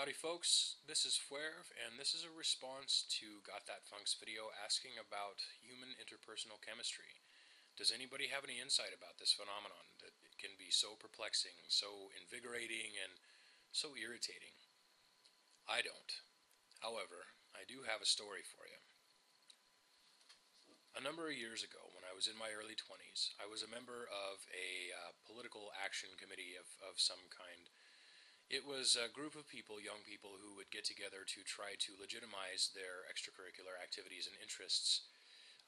Howdy folks, this is Fuerv, and this is a response to gotthatfunk's video asking about human interpersonal chemistry. Does anybody have any insight about this phenomenon that it can be so perplexing, so invigorating, and so irritating? I don't. However, I do have a story for you. A number of years ago, when I was in my early 20s, I was a member of a political action committee of some kind. It was a group of people, young people, who would get together to try to legitimize their extracurricular activities and interests.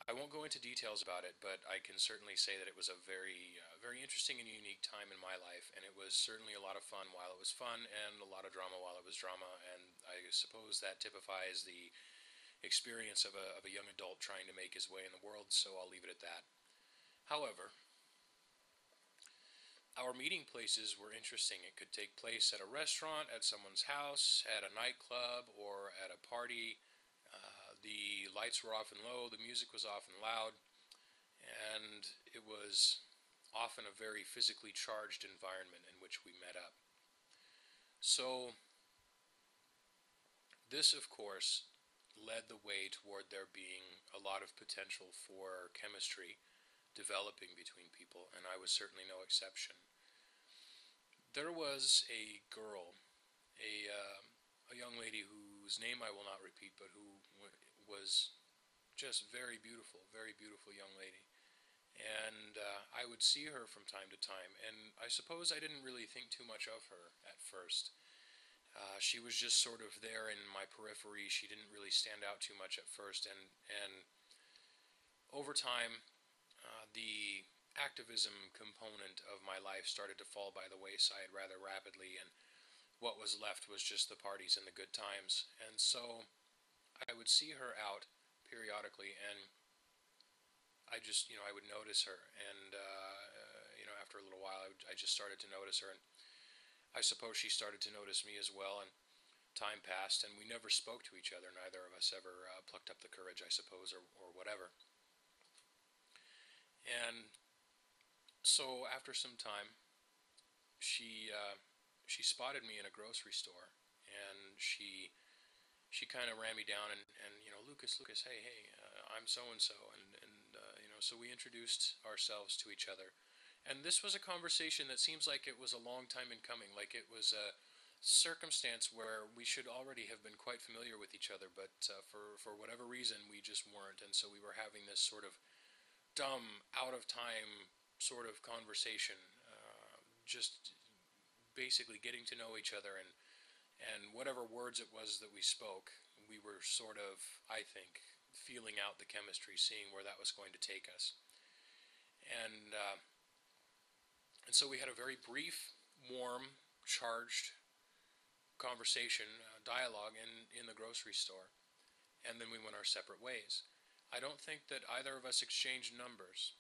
I won't go into details about it, but I can certainly say that it was a very interesting and unique time in my life, and it was certainly a lot of fun while it was fun, and a lot of drama while it was drama, and I suppose that typifies the experience of a young adult trying to make his way in the world, so I'll leave it at that. However, our meeting places were interesting. It could take place at a restaurant, at someone's house, at a nightclub, or at a party. The lights were often low, the music was often loud, and it was often a very physically charged environment in which we met up. So, this, of course, led the way toward there being a lot of potential for chemistry developing between people, and I was certainly no exception. There was a girl, a young lady whose name I will not repeat, but who was just very beautiful young lady. And I would see her from time to time, and I suppose I didn't really think too much of her at first. She was just sort of there in my periphery. She didn't really stand out too much at first, and over time, the activism component of my life started to fall by the wayside rather rapidly, and what was left was just the parties and the good times. And so I would see her out periodically, and I would notice her, and after a little while, I just started to notice her, and I suppose she started to notice me as well, and time passed, and we never spoke to each other. Neither of us ever plucked up the courage, I suppose, or whatever. And so after some time, she spotted me in a grocery store, and she kind of ran me down, and Lucas, hey, I'm so and so, and so we introduced ourselves to each other, and this was a conversation that seems like it was a long time in coming, like it was a circumstance where we should already have been quite familiar with each other, but for whatever reason we just weren't, and so we were having this sort of dumb, out of time sort of conversation, just basically getting to know each other, and whatever words it was that we spoke, we were sort of, I think, feeling out the chemistry, seeing where that was going to take us. And so we had a very brief, warm, charged conversation, dialogue in the grocery store, and then we went our separate ways. I don't think that either of us exchanged numbers.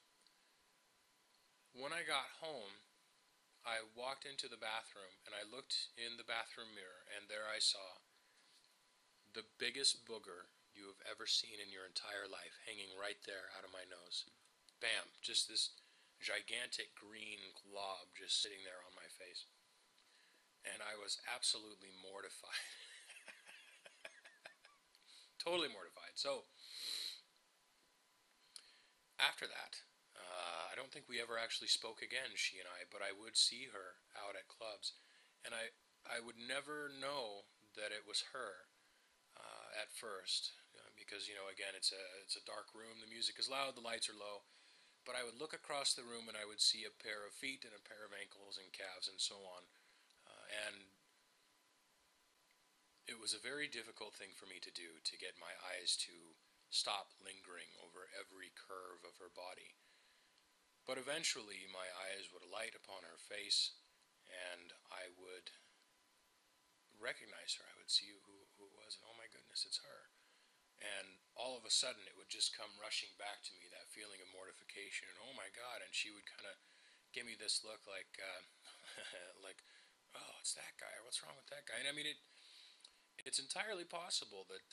When I got home, I walked into the bathroom, and I looked in the bathroom mirror, and there I saw the biggest booger you have ever seen in your entire life hanging right there out of my nose. Bam! Just this gigantic green glob just sitting there on my face. And I was absolutely mortified. Totally mortified. So, after that, I don't think we ever actually spoke again, she and I, but I would see her out at clubs, and I would never know that it was her at first, because again, it's a dark room, the music is loud, the lights are low, but I would look across the room and I would see a pair of feet and a pair of ankles and calves and so on, and it was a very difficult thing for me to do, to get my eyes to stop lingering over every curve of her body. But eventually my eyes would alight upon her face, and I would recognize her. I would see who it was, and oh my goodness, it's her. And all of a sudden it would just come rushing back to me, that feeling of mortification, and oh my God, and she would kind of give me this look like, like, oh, it's that guy, or what's wrong with that guy? And I mean, it's entirely possible that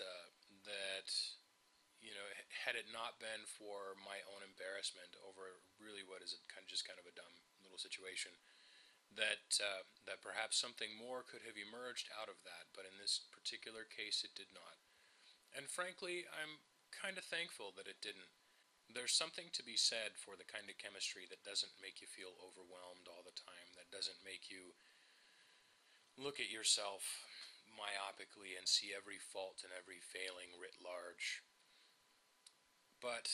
had it not been for my own embarrassment over really what is kind of a dumb little situation, that perhaps something more could have emerged out of that, but in this particular case, it did not. And frankly, I'm kind of thankful that it didn't. There's something to be said for the kind of chemistry that doesn't make you feel overwhelmed all the time, that doesn't make you look at yourself myopically and see every fault and every failing writ large. But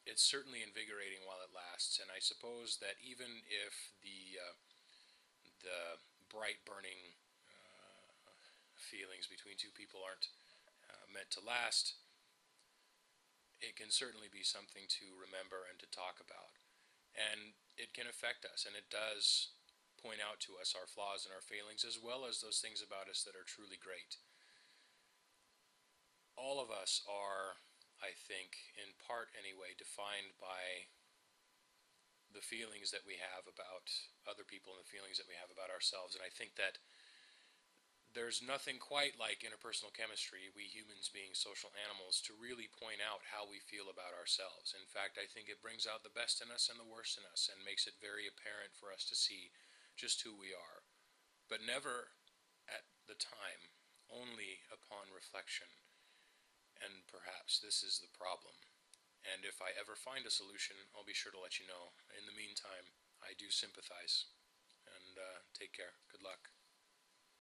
it's certainly invigorating while it lasts, and I suppose that even if the bright burning feelings between two people aren't meant to last, it can certainly be something to remember and to talk about. And it can affect us, and it does point out to us our flaws and our failings, as well as those things about us that are truly great. All of us are, I think, in part anyway, defined by the feelings that we have about other people and the feelings that we have about ourselves. And I think that there's nothing quite like interpersonal chemistry, we humans being social animals, to really point out how we feel about ourselves. In fact, I think it brings out the best in us and the worst in us and makes it very apparent for us to see just who we are. But never at the time, only upon reflection. And perhaps this is the problem. And if I ever find a solution, I'll be sure to let you know. In the meantime, I do sympathize. And take care. Good luck.